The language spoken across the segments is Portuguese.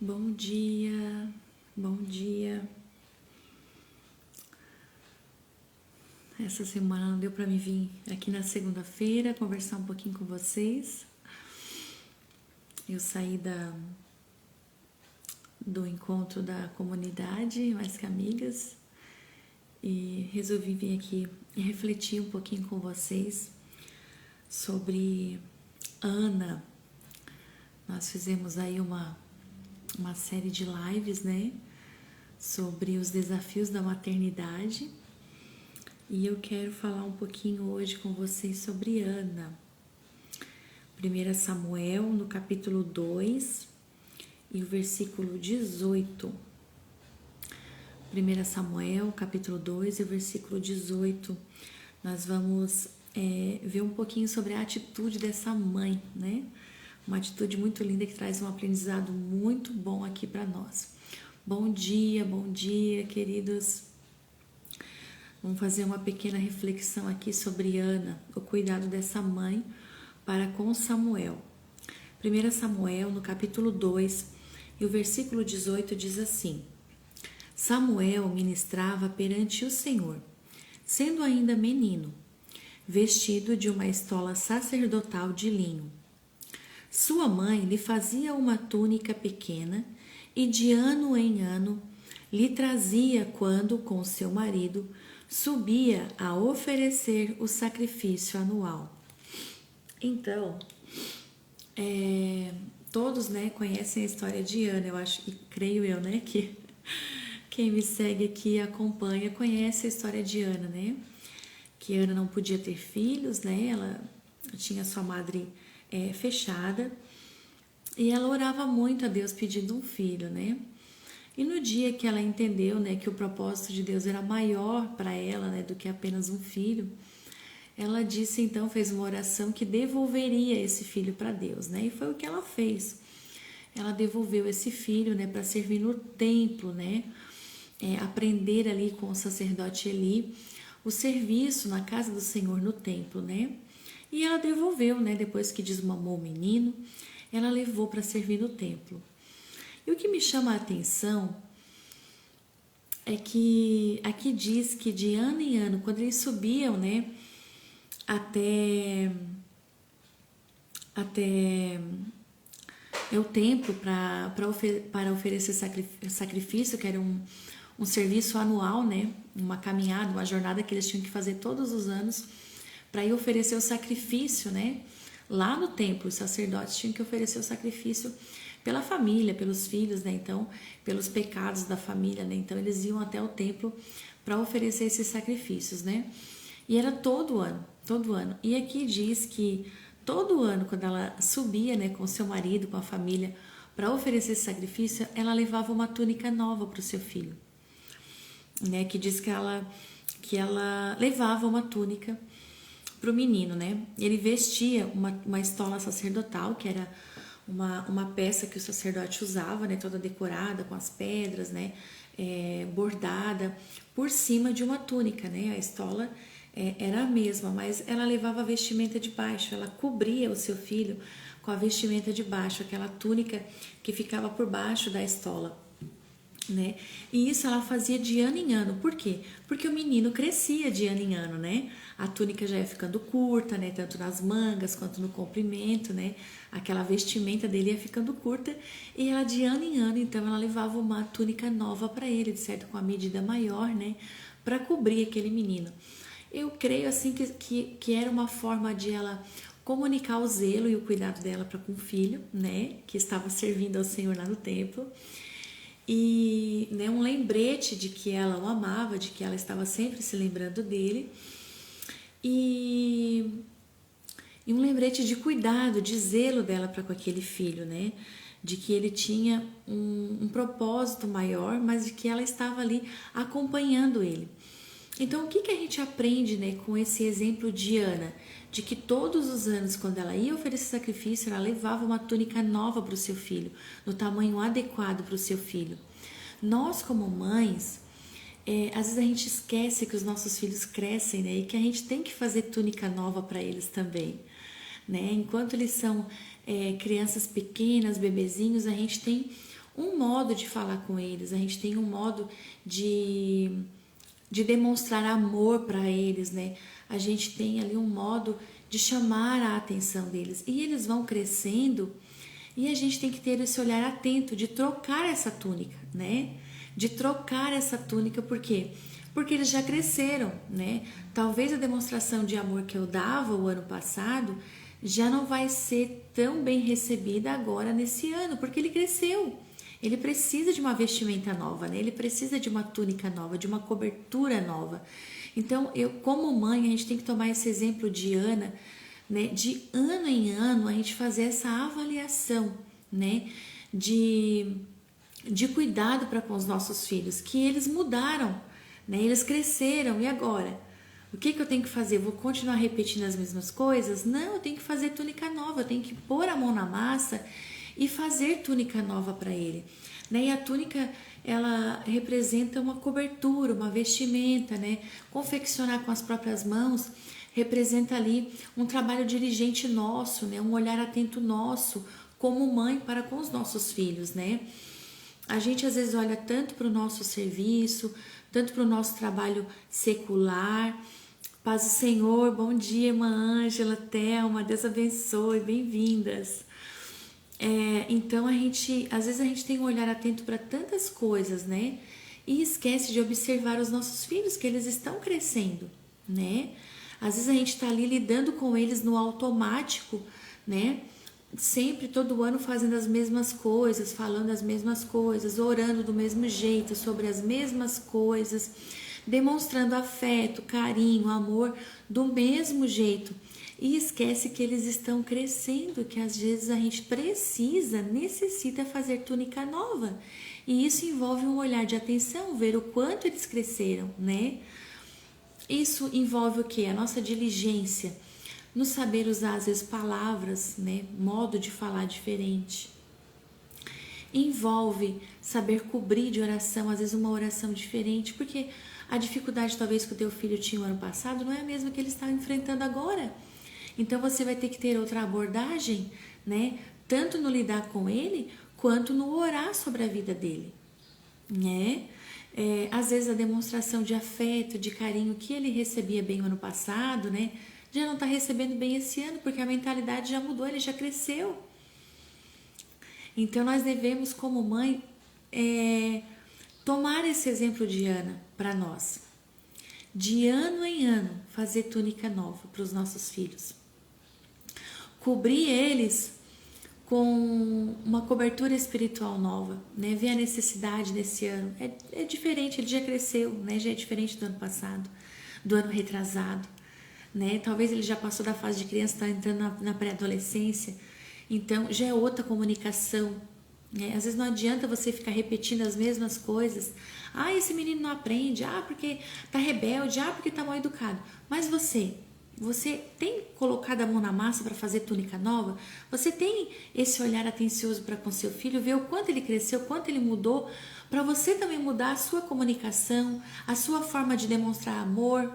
Bom dia, bom dia. Essa semana não deu para me vir aqui na segunda-feira conversar um pouquinho com vocês. Eu saí do encontro da comunidade Mais Que Amigas e resolvi vir aqui e refletir um pouquinho com vocês sobre Ana. Nós fizemos aí uma série de lives, né, sobre os desafios da maternidade. E eu quero falar um pouquinho hoje com vocês sobre Ana. 1 Samuel, no capítulo 2 e o versículo 18. 1 Samuel, capítulo 2 e o versículo 18. Nós vamos ver um pouquinho sobre a atitude dessa mãe, né? Uma atitude muito linda que traz um aprendizado muito bom aqui para nós. Bom dia, queridos. Vamos fazer uma pequena reflexão aqui sobre Ana, o cuidado dessa mãe para com Samuel. 1 Samuel, no capítulo 2, e o versículo 18 diz assim: Samuel ministrava perante o Senhor, sendo ainda menino, vestido de uma estola sacerdotal de linho. Sua mãe lhe fazia uma túnica pequena e de ano em ano lhe trazia quando, com seu marido, subia a oferecer o sacrifício anual. Então, todos, né, conhecem a história de Ana. Eu acho que, creio eu, né, que quem me segue aqui e acompanha conhece a história de Ana, né? Que Ana não podia ter filhos, né? Ela tinha sua madre fechada e ela orava muito a Deus pedindo um filho, né? E no dia que ela entendeu, né, que o propósito de Deus era maior para ela, né, do que apenas um filho, ela disse então, fez uma oração que devolveria esse filho para Deus, né? E foi o que ela fez. Ela devolveu esse filho, né, para servir no templo, né? Aprender ali com o sacerdote Eli o serviço na casa do Senhor no templo, né? E ela devolveu, né, depois que desmamou o menino, ela levou para servir no templo. E o que me chama a atenção é que aqui diz que de ano em ano, quando eles subiam, né, até o templo para oferecer sacrifício, que era um serviço anual, né, uma caminhada, uma jornada que eles tinham que fazer todos os anos para ir oferecer o sacrifício, né, lá no templo. Os sacerdotes tinham que oferecer o sacrifício pela família, pelos filhos, né? Então, pelos pecados da família, né? Então, eles iam até o templo para oferecer esses sacrifícios, né? E era todo ano, todo ano. E aqui diz que todo ano, quando ela subia, né, com seu marido, com a família, para oferecer esse sacrifício, ela levava uma túnica nova para o seu filho, né? Que diz que ela levava uma túnica para o menino, né? Ele vestia uma estola sacerdotal, que era uma peça que o sacerdote usava, né, toda decorada com as pedras, né, bordada por cima de uma túnica, né? A estola era a mesma, mas ela levava a vestimenta de baixo, ela cobria o seu filho com a vestimenta de baixo, aquela túnica que ficava por baixo da estola, né? E isso ela fazia de ano em ano. Por quê? Porque o menino crescia de ano em ano, né? A túnica já ia ficando curta, né? Tanto nas mangas quanto no comprimento, né? Aquela vestimenta dele ia ficando curta e ela de ano em ano, então ela levava uma túnica nova para ele, de certo, com a medida maior, né? Para cobrir aquele menino. Eu creio assim que era uma forma de ela comunicar o zelo e o cuidado dela para com o filho, né? Que estava servindo ao Senhor lá no templo. E, né, um lembrete de que ela o amava, de que ela estava sempre se lembrando dele, e um lembrete de cuidado, de zelo dela para com aquele filho, né? De que ele tinha um propósito maior, mas de que ela estava ali acompanhando ele. Então, o que a gente aprende, né, com esse exemplo de Ana? De que todos os anos, quando ela ia oferecer sacrifício, ela levava uma túnica nova para o seu filho, no tamanho adequado para o seu filho. Nós, como mães, às vezes a gente esquece que os nossos filhos crescem, né, e que a gente tem que fazer túnica nova para eles também, né? Enquanto eles são crianças pequenas, bebezinhos, a gente tem um modo de falar com eles, a gente tem um modo de demonstrar amor para eles, né? A gente tem ali um modo de chamar a atenção deles. E eles vão crescendo e a gente tem que ter esse olhar atento de trocar essa túnica, né? De trocar essa túnica, por quê? Porque eles já cresceram, né? Talvez a demonstração de amor que eu dava o ano passado já não vai ser tão bem recebida agora nesse ano, porque ele cresceu. Ele precisa de uma vestimenta nova, né? Ele precisa de uma túnica nova, de uma cobertura nova. Então, eu, como mãe, a gente tem que tomar esse exemplo de Ana, né? De ano em ano, a gente fazer essa avaliação, né? De cuidado para com os nossos filhos, que eles mudaram, né? Eles cresceram, e agora? O que eu tenho que fazer? Vou continuar repetindo as mesmas coisas? Não, eu tenho que fazer túnica nova, eu tenho que pôr a mão na massa e fazer túnica nova para ele, né? E a túnica, ela representa uma cobertura, uma vestimenta, né? Confeccionar com as próprias mãos representa ali um trabalho diligente nosso, né? Um olhar atento nosso como mãe para com os nossos filhos, né? A gente às vezes olha tanto para o nosso serviço, tanto para o nosso trabalho secular. Paz do Senhor, bom dia, irmã Ângela, Thelma, Deus abençoe, bem-vindas. Então às vezes a gente tem um olhar atento para tantas coisas, né? E esquece de observar os nossos filhos, que eles estão crescendo, né? Às vezes a gente está ali lidando com eles no automático, né? Sempre, todo ano, fazendo as mesmas coisas, falando as mesmas coisas, orando do mesmo jeito, sobre as mesmas coisas, demonstrando afeto, carinho, amor do mesmo jeito. E esquece que eles estão crescendo, que às vezes a gente necessita fazer túnica nova. E isso envolve um olhar de atenção, ver o quanto eles cresceram, né? Isso envolve o quê? A nossa diligência, no saber usar às vezes palavras, né? Modo de falar diferente. Envolve saber cobrir de oração, às vezes uma oração diferente, porque a dificuldade talvez que o teu filho tinha no ano passado não é a mesma que ele está enfrentando agora. Então você vai ter que ter outra abordagem, né? Tanto no lidar com ele, quanto no orar sobre a vida dele, né? Às vezes a demonstração de afeto, de carinho que ele recebia bem no ano passado, né? Já não está recebendo bem esse ano, porque a mentalidade já mudou, ele já cresceu. Então nós devemos, como mãe, tomar esse exemplo de Ana para nós. De ano em ano, fazer túnica nova para os nossos filhos. Cobrir eles com uma cobertura espiritual nova, né? Ver a necessidade desse ano. É diferente, ele já cresceu, né? Já é diferente do ano passado, do ano retrasado, né? Talvez ele já passou da fase de criança, está entrando na pré-adolescência, então já é outra comunicação, né? Às vezes não adianta você ficar repetindo as mesmas coisas. Ah, esse menino não aprende, porque tá rebelde, porque tá mal educado. Mas você tem colocado a mão na massa para fazer túnica nova? Você tem esse olhar atencioso para com seu filho, ver o quanto ele cresceu, o quanto ele mudou, para você também mudar a sua comunicação, a sua forma de demonstrar amor?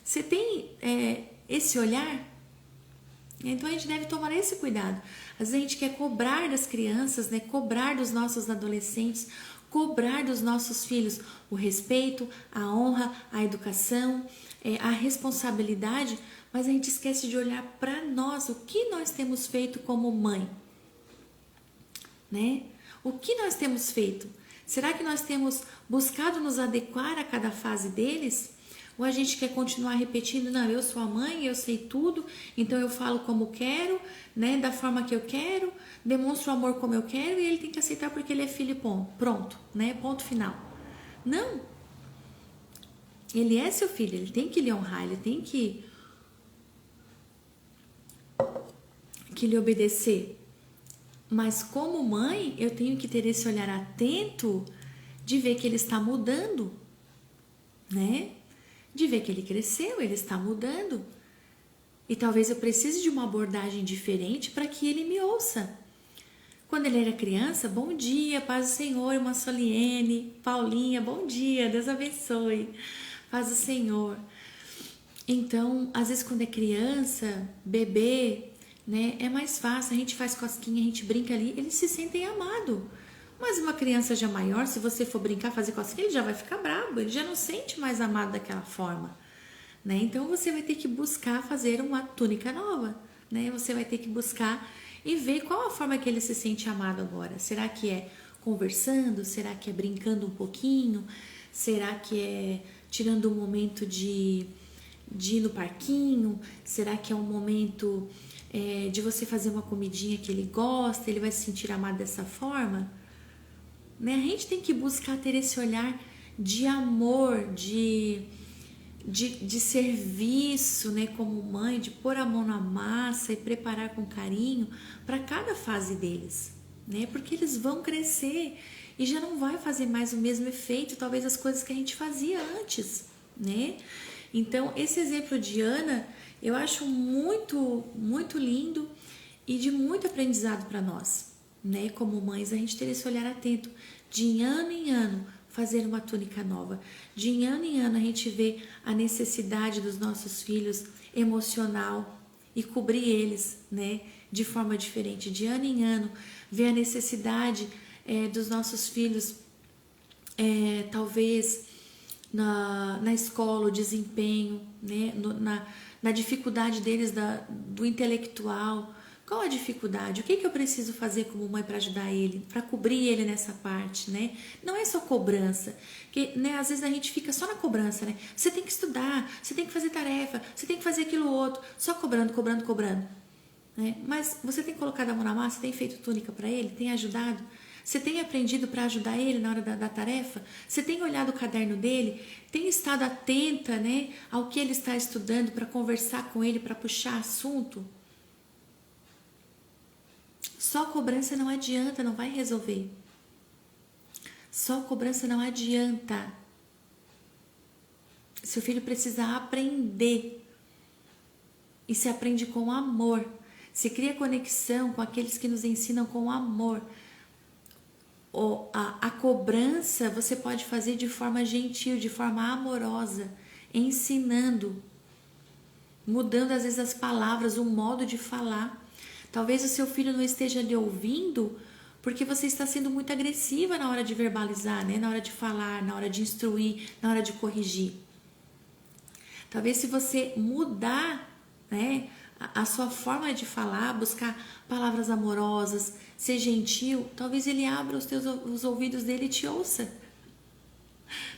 Você tem esse olhar? Então a gente deve tomar esse cuidado. Às vezes a gente quer cobrar das crianças, né? Cobrar dos nossos adolescentes, cobrar dos nossos filhos o respeito, a honra, a educação, a responsabilidade, mas a gente esquece de olhar para nós, o que nós temos feito como mãe, né? O que nós temos feito? Será que nós temos buscado nos adequar a cada fase deles? Ou a gente quer continuar repetindo, não, eu sou a mãe, eu sei tudo, então eu falo como quero, né, da forma que eu quero, demonstro o amor como eu quero e ele tem que aceitar porque ele é filho, pronto, né, ponto final. Não, ele é seu filho, ele tem que lhe honrar, ele tem que lhe obedecer. Mas como mãe, eu tenho que ter esse olhar atento de ver que ele está mudando, né? De ver que ele cresceu, ele está mudando. E talvez eu precise de uma abordagem diferente para que ele me ouça. Quando ele era criança, bom dia, paz do Senhor, irmã Soliene, Paulinha, bom dia, Deus abençoe, paz do Senhor. Então, às vezes quando é criança, bebê, né, é mais fácil, a gente faz cosquinha, a gente brinca ali, eles se sentem amados. Mas uma criança já maior, se você for brincar, fazer cosquinha, ele já vai ficar bravo, ele já não sente mais amado daquela forma, né? Então você vai ter que buscar fazer uma túnica nova, né? Você vai ter que buscar e ver qual a forma que ele se sente amado agora. Será que é conversando? Será que é brincando um pouquinho? Será que é tirando um momento de ir no parquinho? Será que é um momento de você fazer uma comidinha que ele gosta? Ele vai se sentir amado dessa forma? Né? A gente tem que buscar ter esse olhar de amor, de serviço, né, como mãe, de pôr a mão na massa e preparar com carinho para cada fase deles, né? Porque eles vão crescer e já não vai fazer mais o mesmo efeito, talvez as coisas que a gente fazia antes, né? Então, esse exemplo de Ana, eu acho muito, muito lindo e de muito aprendizado para nós, né? Como mães, a gente ter esse olhar atento de em ano fazer uma túnica nova. De em ano a gente vê a necessidade dos nossos filhos emocional e cobrir eles, né, de forma diferente. De ano em ano, ver a necessidade dos nossos filhos, talvez na escola, o desempenho, né, na dificuldade deles do intelectual. Qual a dificuldade? O que eu preciso fazer como mãe para ajudar ele, para cobrir ele nessa parte, né? Não é só cobrança, que, né, às vezes a gente fica só na cobrança, né? Você tem que estudar, você tem que fazer tarefa, você tem que fazer aquilo outro, só cobrando, né? Mas você tem colocado a mão na massa, tem feito túnica para ele, tem ajudado? Você tem aprendido para ajudar ele na hora da tarefa? Você tem olhado o caderno dele? Tem estado atenta, né, ao que ele está estudando para conversar com ele, para puxar assunto? Só cobrança não adianta, não vai resolver. Só cobrança não adianta. Seu filho precisa aprender. E se aprende com amor. Se cria conexão com aqueles que nos ensinam com amor. A cobrança você pode fazer de forma gentil, de forma amorosa, ensinando, mudando às vezes as palavras, o modo de falar. Talvez o seu filho não esteja lhe ouvindo porque você está sendo muito agressiva na hora de verbalizar, né? Na hora de falar, na hora de instruir, na hora de corrigir. Talvez se você mudar, né, a sua forma de falar, buscar palavras amorosas, ser gentil, talvez ele abra os ouvidos dele e te ouça.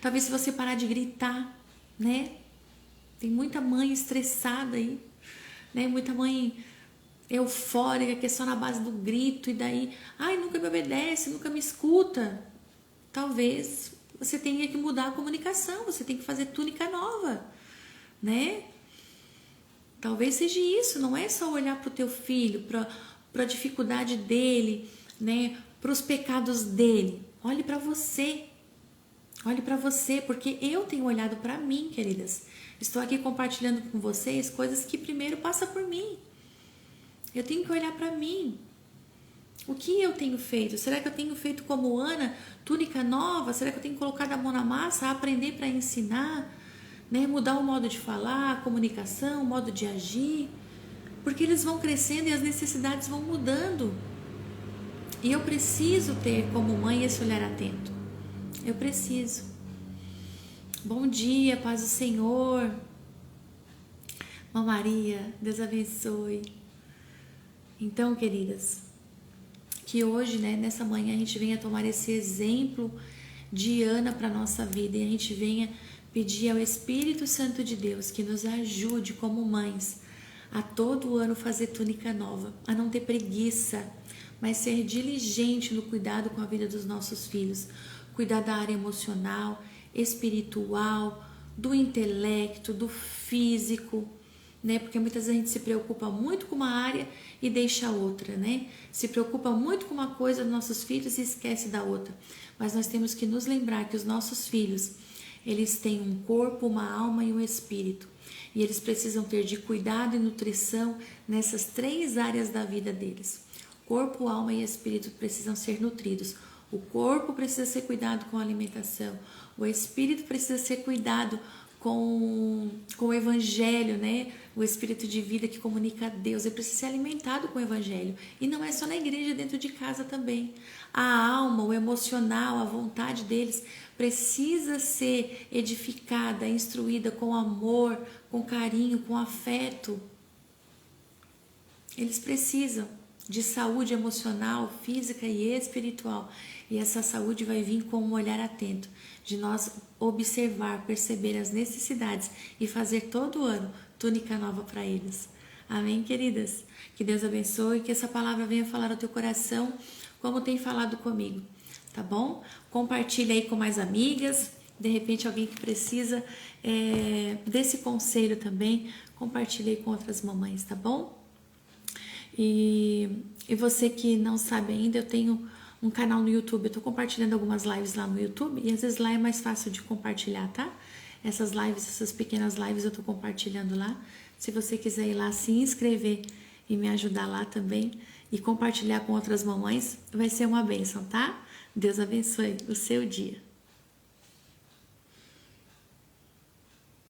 Talvez se você parar de gritar, né? Tem muita mãe estressada aí, né? Muita mãe eufórica, que é só na base do grito, e daí, nunca me obedece, nunca me escuta. Talvez você tenha que mudar a comunicação, você tem que fazer túnica nova, né? Talvez seja isso, não é só olhar para o teu filho, para a dificuldade dele, né? Para os pecados dele. Olhe para você. Olhe para você, porque eu tenho olhado para mim, queridas. Estou aqui compartilhando com vocês coisas que primeiro passam por mim. Eu tenho que olhar para mim. O que eu tenho feito? Será que eu tenho feito como Ana, túnica nova? Será que eu tenho colocado a mão na massa, aprender para ensinar? Né? Mudar o modo de falar, a comunicação, o modo de agir? Porque eles vão crescendo e as necessidades vão mudando. E eu preciso ter como mãe esse olhar atento. Eu preciso. Bom dia, paz do Senhor. Mãe Maria, Deus abençoe. Então, queridas, que hoje, né, nessa manhã, a gente venha tomar esse exemplo de Ana para a nossa vida e a gente venha pedir ao Espírito Santo de Deus que nos ajude como mães a todo ano fazer túnica nova, a não ter preguiça, mas ser diligente no cuidado com a vida dos nossos filhos, cuidar da área emocional, espiritual, do intelecto, do físico, né? Porque muitas vezes a gente se preocupa muito com uma área e deixa a outra, né? Se preocupa muito com uma coisa dos nossos filhos e esquece da outra. Mas nós temos que nos lembrar que os nossos filhos, eles têm um corpo, uma alma e um espírito. E eles precisam ter de cuidado e nutrição nessas 3 áreas da vida deles. Corpo, alma e espírito precisam ser nutridos. O corpo precisa ser cuidado com a alimentação. O espírito precisa ser cuidado com o Evangelho, né? O Espírito de vida que comunica a Deus. Ele precisa ser alimentado com o Evangelho. E não é só na igreja, dentro de casa também. A alma, o emocional, a vontade deles precisa ser edificada, instruída com amor, com carinho, com afeto. Eles precisam de saúde emocional, física e espiritual. E essa saúde vai vir com um olhar atento, de nós observar, perceber as necessidades e fazer todo ano túnica nova para eles. Amém, queridas? Que Deus abençoe e que essa palavra venha falar ao teu coração como tem falado comigo, tá bom? Compartilha aí com mais amigas, de repente alguém que precisa desse conselho também, compartilha aí com outras mamães, tá bom? E você que não sabe ainda, eu tenho um canal no YouTube, eu tô compartilhando algumas lives lá no YouTube e às vezes lá é mais fácil de compartilhar, tá? Essas lives, essas pequenas lives eu tô compartilhando lá. Se você quiser ir lá se inscrever e me ajudar lá também e compartilhar com outras mamães, vai ser uma bênção, tá? Deus abençoe o seu dia.